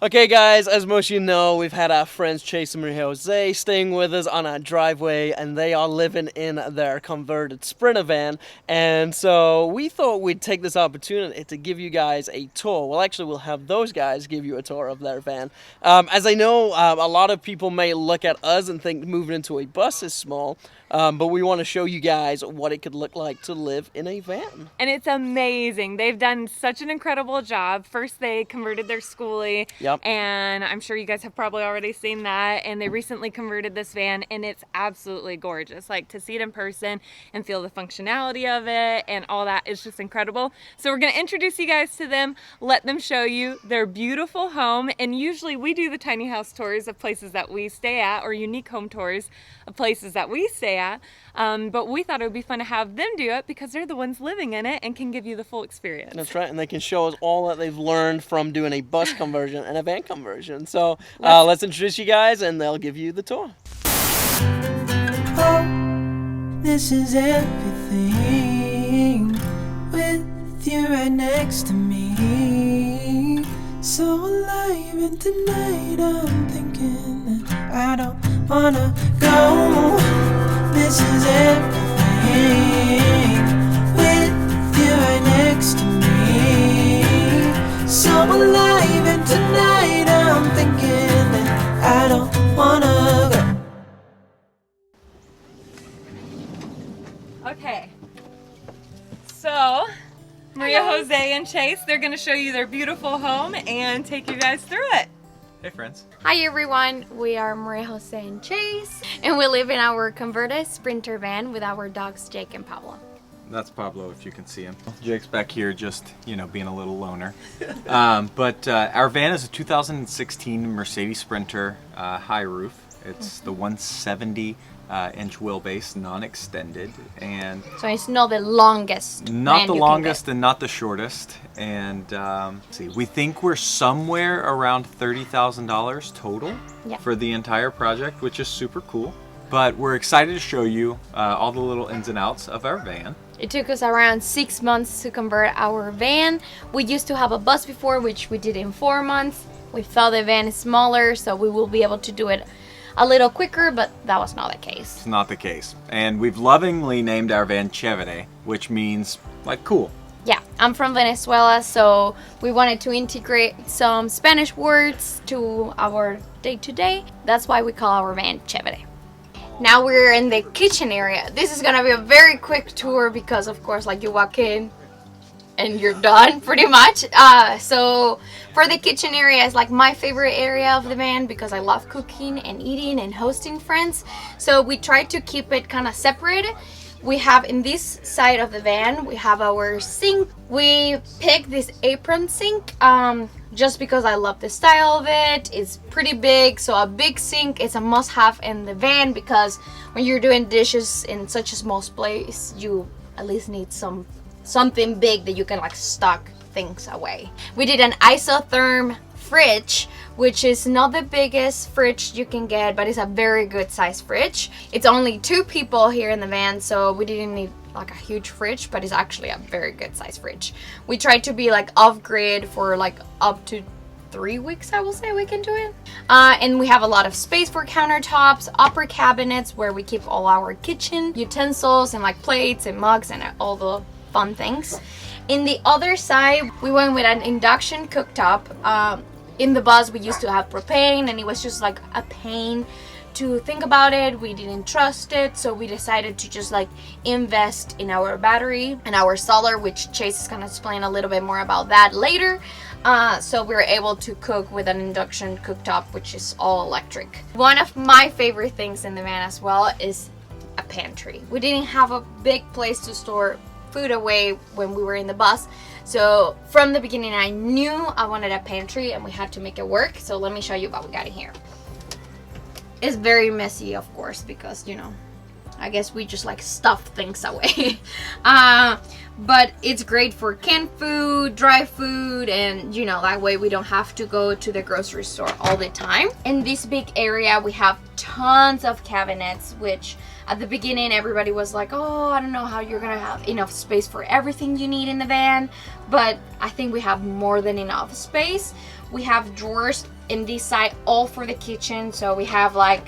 Okay guys, as most of you know, we've had our friends Chase and Maria Jose staying with us on our driveway, and they are living in their converted Sprinter van, and so we thought we'd take this opportunity to give you guys a tour. Well, actually we'll have those guys give you a tour of their van. As I know, a lot of people may look at us and think moving into a bus is small, but we want to show you guys what it could look like to live in a van. And it's amazing. They've done such an incredible job. First, they converted their schoolie. Yep. And I'm sure you guys have probably already seen that. And they recently converted this van, and it's absolutely gorgeous. Like, to see it in person and feel the functionality of it and all that is just incredible. So we're going to introduce you guys to them, let them show you their beautiful home. And usually we do the tiny house tours of places that we stay at, or unique home tours of places that we stay at. But we thought it would be fun to have them do it because they're the ones living in it and can give you the full experience. That's right, and they can show us all that they've learned from doing a bus conversion and a van conversion. So let's introduce you guys, and they'll give you the tour. Oh, this is everything with you right next to me. So alive, and tonight I'm thinking that I don't wanna go. This is everything with you right next to me. So alive, and tonight I'm thinking that I don't wanna go. Okay, so Maria Jose and Chase, they're going to show you their beautiful home and take you guys through it. Hey friends. Hi everyone, we are Maria Jose and Chase, and we live in our converted Sprinter van with our dogs Jake and Pablo. That's Pablo, if you can see him. Jake's back here just, being a little loner. But our van is a 2016 Mercedes Sprinter high roof. It's the 170 inch wheelbase, non-extended, and so it's not the longest. Not the longest and not the shortest. And let's see, we think we're somewhere around $30,000 total for the entire project, which is super cool. But we're excited to show you all the little ins and outs of our van. It took us around 6 months to convert our van. We used to have a bus before, which we did in 4 months. We felt the van is smaller, so we will be able to do it a little quicker, but that was not the case. It's not the case. And we've lovingly named our van Chévere, which means like cool. Yeah, I'm from Venezuela, so we wanted to integrate some Spanish words to our day-to-day. That's why we call our van Chévere. Now we're in the kitchen area. This is gonna be a very quick tour because, of course, like, you walk in and you're done pretty much. So for the kitchen area, it's like my favorite area of the van because I love cooking and eating and hosting friends. So we try to keep it kind of separated. We have in this side of the van, we have our sink. We picked this apron sink just because I love the style of it. It's pretty big, so a big sink is a must-have in the van because when you're doing dishes in such a small place, you at least need something big that you can like stock things away. We did an isotherm fridge, which is not the biggest fridge you can get, but it's a very good size fridge. It's only 2 people here in the van, so we didn't need like a huge fridge, but it's actually a very good size fridge. We tried to be like off-grid for like up to 3 weeks, I will say we can do it. And we have a lot of space for countertops, upper cabinets where we keep all our kitchen utensils and like plates and mugs and all the fun things. In the other side, we went with an induction cooktop. In the bus, we used to have propane, and it was just like a pain to think about it. We didn't trust it, so we decided to just like invest in our battery and our solar, which Chase is gonna explain a little bit more about that later. So we were able to cook with an induction cooktop, which is all electric. One of my favorite things in the van as well is a pantry. We didn't have a big place to store food away when we were in the bus, so from the beginning I knew I wanted a pantry and we had to make it work. So let me show you what we got in here. It's very messy, of course, because I guess we just like stuff things away. But it's great for canned food, dry food, and you know, that way we don't have to go to the grocery store all the time. In this big area we have tons of cabinets, which at the beginning everybody was like, oh, I don't know how you're gonna have enough space for everything you need in the van, but I think we have more than enough space. We have drawers in this side all for the kitchen, so we have like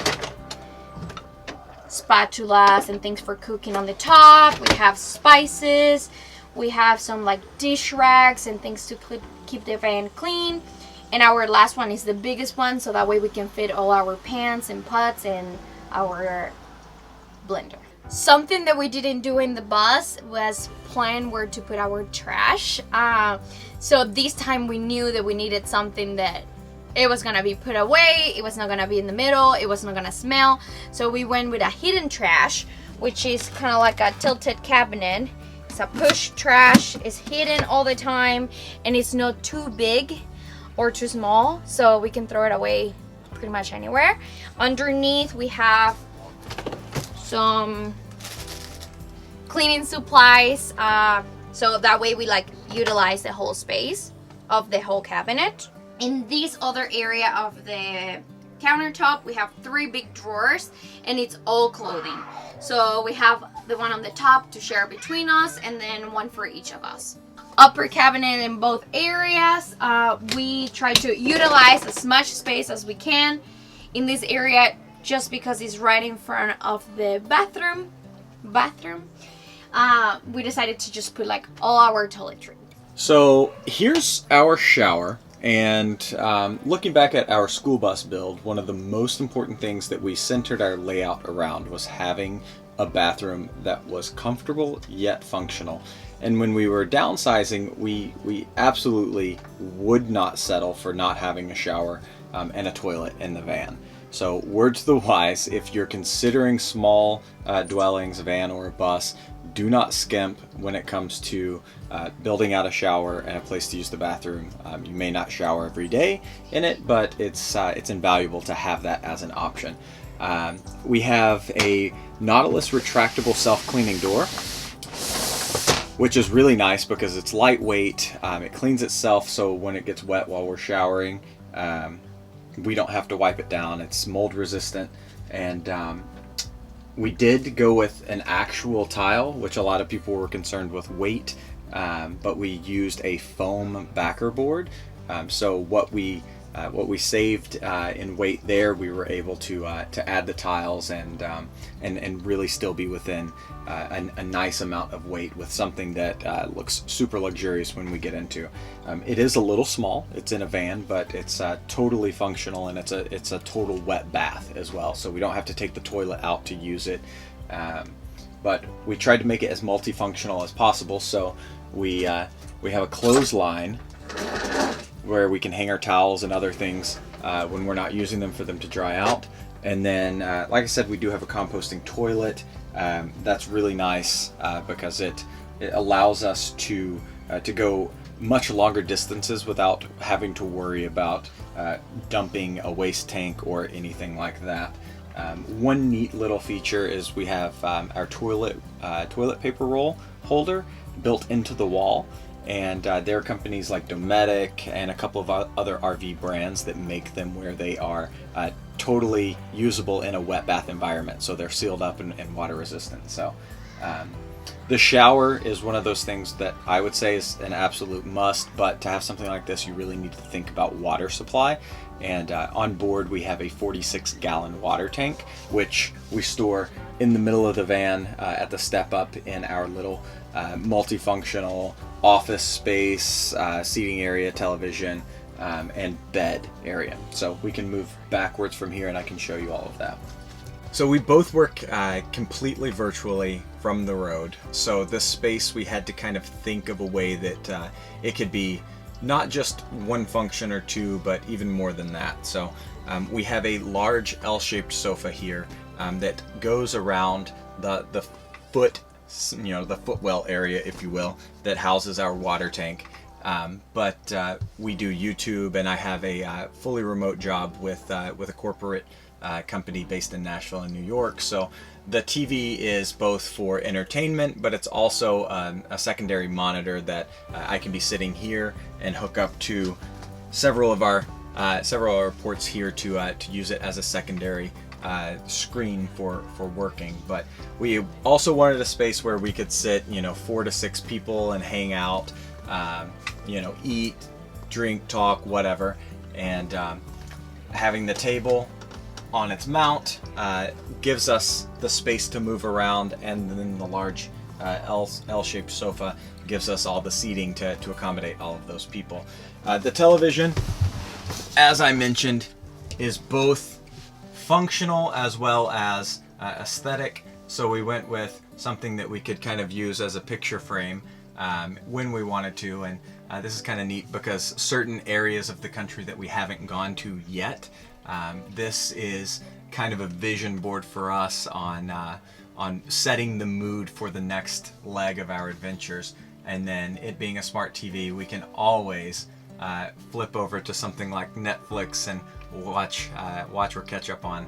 spatulas and things for cooking on the top. We have spices, we have some like dish rags and things to keep the van clean, and our last one is the biggest one, so that way we can fit all our pans and pots and our blender. Something that we didn't do in the bus was plan where to put our trash. So this time we knew that we needed something that it was gonna be put away, it was not gonna be in the middle, it was not gonna smell. So we went with a hidden trash, which is kind of like a tilted cabinet. It's a push trash, it's hidden all the time, and it's not too big or too small, so we can throw it away pretty much anywhere. Underneath we have some cleaning supplies, so that way we like utilize the whole space of the whole cabinet. In this other area of the countertop we have 3 big drawers, and it's all clothing. So we have the one on the top to share between us, and then one for each of us. Upper cabinet in both areas, we try to utilize as much space as we can in this area, just because it's right in front of the bathroom. We decided to just put like all our toiletry. So here's our shower. And looking back at our school bus build, one of the most important things that we centered our layout around was having a bathroom that was comfortable yet functional. And when we were downsizing, we absolutely would not settle for not having a shower and a toilet in the van. So word to the wise, if you're considering small dwellings, a van or a bus, do not skimp when it comes to building out a shower and a place to use the bathroom. You may not shower every day in it, but it's invaluable to have that as an option. We have a Nautilus retractable self-cleaning door, which is really nice because it's lightweight. It cleans itself, so when it gets wet while we're showering, we don't have to wipe it down. It's mold resistant, and we did go with an actual tile, which a lot of people were concerned with weight, but we used a foam backer board. So what we saved in weight there, we were able to add the tiles and really still be within a nice amount of weight with something that looks super luxurious when we get into. It is a little small. It's in a van, but it's totally functional, and it's a total wet bath as well. So we don't have to take the toilet out to use it. But we tried to make it as multifunctional as possible. So we have a clothesline where we can hang our towels and other things when we're not using them, for them to dry out. And then, like I said, we do have a composting toilet. That's really nice because it allows us to go much longer distances without having to worry about dumping a waste tank or anything like that. One neat little feature is we have our toilet paper roll holder built into the wall. And there are companies like Dometic and a couple of other RV brands that make them where they are totally usable in a wet bath environment. So they're sealed up and water resistant. So the shower is one of those things that I would say is an absolute must. But to have something like this, you really need to think about water supply. And on board, we have a 46-gallon water tank, which we store in the middle of the van at the step up in our little multifunctional office space, seating area, television, and bed area. So we can move backwards from here and I can show you all of that. So we both work completely virtually from the road. So this space, we had to kind of think of a way that it could be not just one function or two, but even more than that. So we have a large L-shaped sofa here that goes around the foot, the footwell area, if you will, that houses our water tank. But we do YouTube, and I have a fully remote job with a corporate company based in Nashville and New York. So the TV is both for entertainment, but it's also a secondary monitor that I can be sitting here and hook up to several of our ports here to use it as a secondary screen for working. But we also wanted a space where we could sit, 4 to 6 people and hang out, eat, drink, talk, whatever. And having the table on its mount gives us the space to move around, and then the large L-shaped sofa gives us all the seating to accommodate all of those people. The television, as I mentioned, is both functional as well as aesthetic. So we went with something that we could kind of use as a picture frame when we wanted to. And this is kind of neat because certain areas of the country that we haven't gone to yet, this is kind of a vision board for us on setting the mood for the next leg of our adventures. And then it being a smart TV, we can always flip over to something like Netflix and watch or catch up on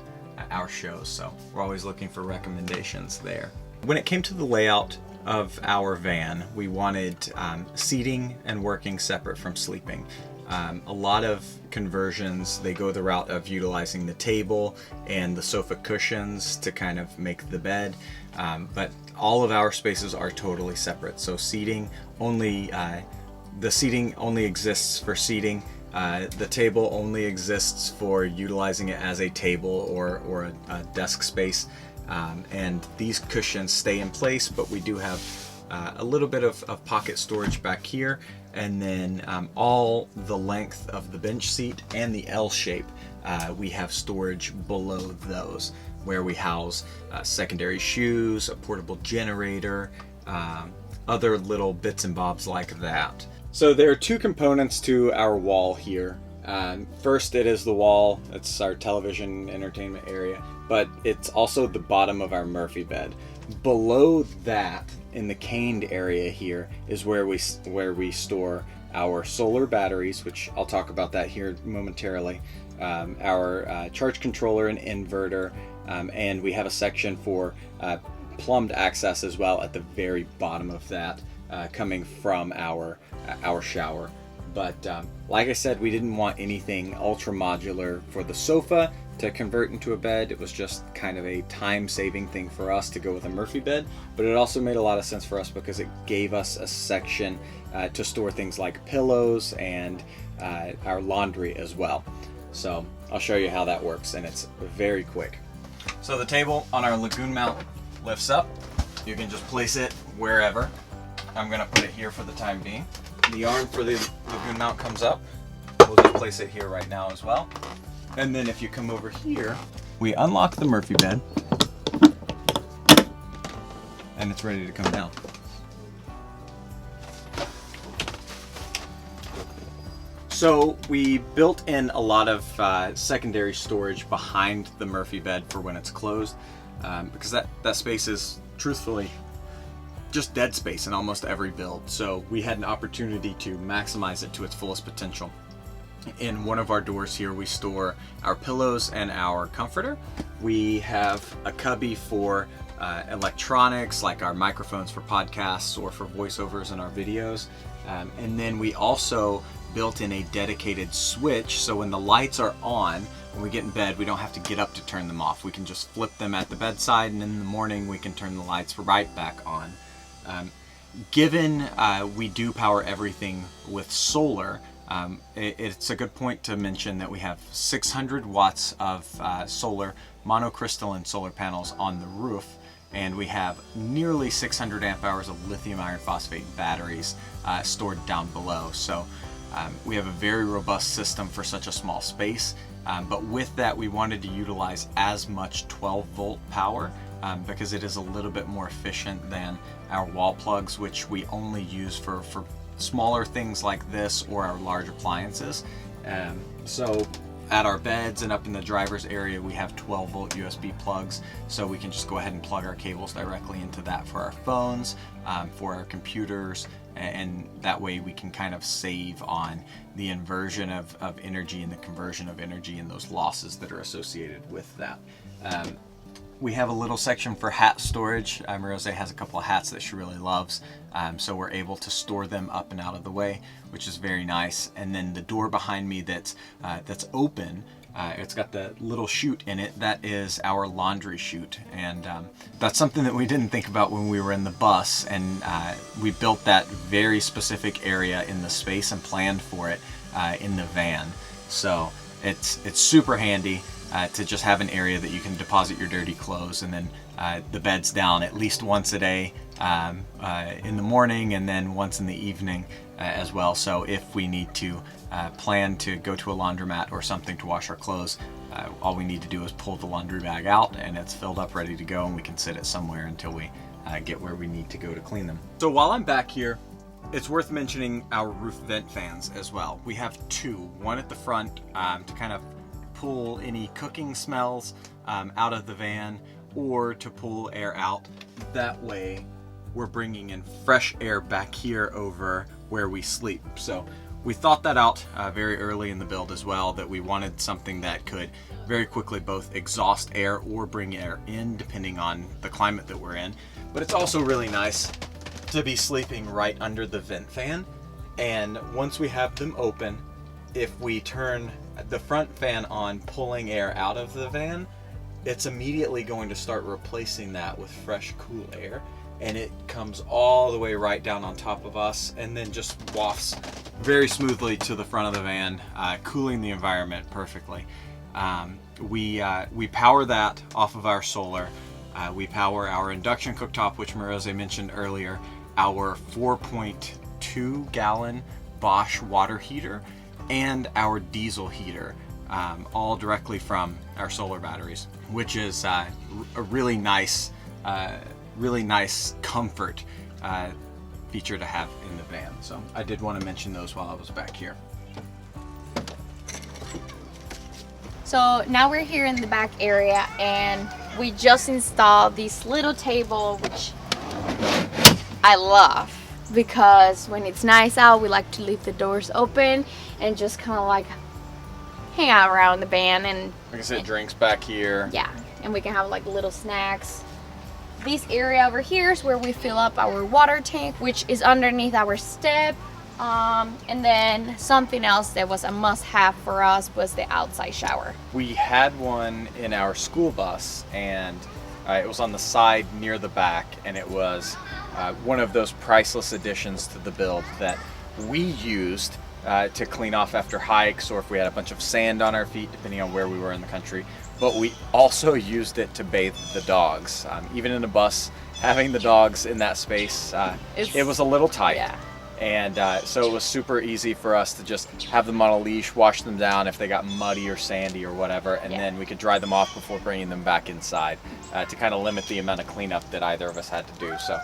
our shows. So we're always looking for recommendations there. When it came to the layout of our van, we wanted seating and working separate from sleeping. A lot of conversions, they go the route of utilizing the table and the sofa cushions to kind of make the bed, but all of our spaces are totally separate. So seating only, the seating only exists for seating. The table only exists for utilizing it as a table or a desk space. And these cushions stay in place, but we do have a little bit of pocket storage back here, and then all the length of the bench seat and the L shape, we have storage below those, where we house secondary shoes, a portable generator, other little bits and bobs like that. So there are 2 components to our wall here. First, it is the wall. It's our television entertainment area, but it's also the bottom of our Murphy bed. Below that, in the caned area here, is where we store our solar batteries, which I'll talk about that here momentarily, our charge controller and inverter, and we have a section for plumbed access as well at the very bottom of that, coming from our shower. But like I said, we didn't want anything ultra modular for the sofa to convert into a bed. It was just kind of a time-saving thing for us to go with a Murphy bed, but it also made a lot of sense for us because it gave us a section to store things like pillows and our laundry as well. So I'll show you how that works, and it's very quick. So the table on our Lagoon mount lifts up. You can just place it wherever. I'm gonna put it here for the time being. The arm for the Lagoon mount comes up. We'll just place it here right now as well. And then if you come over here, we unlock the Murphy bed, and it's ready to come down. So we built in a lot of secondary storage behind the Murphy bed for when it's closed, because that space is truthfully just dead space in almost every build. So we had an opportunity to maximize it to its fullest potential. In one of our doors here, we store our pillows and our comforter. We have a cubby for electronics, like our microphones for podcasts or for voiceovers in our videos. And then we also built in a dedicated switch, so when the lights are on, when we get in bed, we don't have to get up to turn them off. We can just flip them at the bedside, and in the morning we can turn the lights right back on. Given we do power everything with solar, it's a good point to mention that we have 600 watts of solar monocrystalline solar panels on the roof, and we have nearly 600 amp hours of lithium iron phosphate batteries stored down below. So we have a very robust system for such a small space, but with that we wanted to utilize as much 12 volt power because it is a little bit more efficient than our wall plugs, which we only use for smaller things like this or our large appliances. So at our beds and up in the driver's area, we have 12-volt USB plugs, so we can just go ahead and plug our cables directly into that for our phones, for our computers, and that way we can kind of save on the inversion of energy and the conversion of energy and those losses that are associated with that. We have a little section for hat storage. Rose has a couple of hats that she really loves, so we're able to store them up and out of the way, which is very nice. And then the door behind me that's open, it's got the little chute in it. That is our laundry chute, and that's something that we didn't think about when we were in the bus, and we built that very specific area in the space and planned for it in the van. So it's super handy. To just have an area that you can deposit your dirty clothes, and then the bed's down at least once a day in the morning, and then once in the evening as well. So if we need to plan to go to a laundromat or something to wash our clothes, all we need to do is pull the laundry bag out and it's filled up, ready to go, and we can sit it somewhere until we get where we need to go to clean them. So while I'm back here, it's worth mentioning our roof vent fans as well. We have two, one at the front to kind of pull any cooking smells out of the van, or to pull air out. That way we're bringing in fresh air back here over where we sleep. So we thought that out very early in the build as well, that we wanted something that could very quickly both exhaust air or bring air in depending on the climate that we're in. But it's also really nice to be sleeping right under the vent fan, and once we have them open, if we turn the front fan on, pulling air out of the van, it's immediately going to start replacing that with fresh, cool air, and it comes all the way right down on top of us and then just wafts very smoothly to the front of the van, cooling the environment perfectly. We power that off of our solar. We power our induction cooktop, which Marose mentioned earlier, our 4.2 gallon Bosch water heater, and our diesel heater, all directly from our solar batteries, which is a really nice comfort feature to have in the van. So I did want to mention those while I was back here. So now we're here in the back area, and we just installed this little table, which I love, because when it's nice out, we like to leave the doors open and just kind of like hang out around the van. And like I said, drinks back here. Yeah, and we can have like little snacks. This area over here is where we fill up our water tank, which is underneath our step. And then something else that was a must-have for us was the outside shower. We had one in our school bus, and it was on the side near the back, and it was one of those priceless additions to the build that we used to clean off after hikes, or if we had a bunch of sand on our feet, depending on where we were in the country. But we also used it to bathe the dogs. Even in a bus, having the dogs in that space, it was a little tight. Yeah. And so it was super easy for us to just have them on a leash, wash them down if they got muddy or sandy or whatever, and then we could dry them off before bringing them back inside to kind of limit the amount of cleanup that either of us had to do. So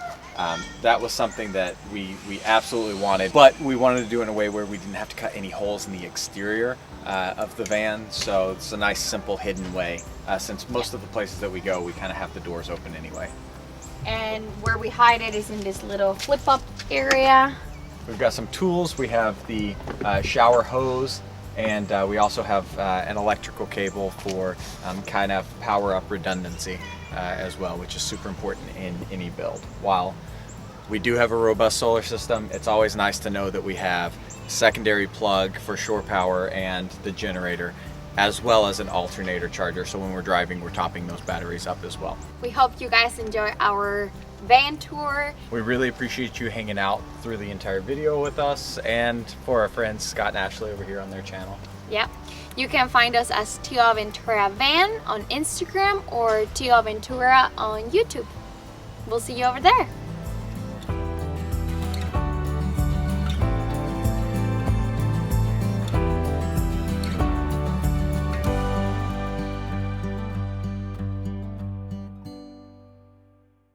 that was something that we absolutely wanted, but we wanted to do it in a way where we didn't have to cut any holes in the exterior of the van. So it's a nice, simple, hidden way, since most of the places that we go, we kind of have the doors open anyway. And where we hide it is in this little flip-up area. We've got some tools. We have the shower hose, and we also have an electrical cable for kind of power up redundancy as well, which is super important in any build. While we do have a robust solar system, it's always nice to know that we have a secondary plug for shore power and the generator, as well as an alternator charger, so when we're driving, we're topping those batteries up as well. We hope you guys enjoy our van tour. We really appreciate you hanging out through the entire video with us, and for our friends Scott and Ashley over here on their channel. Yep. You can find us as Tio Aventura Van on Instagram or Tio Aventura on YouTube. We'll see you over there.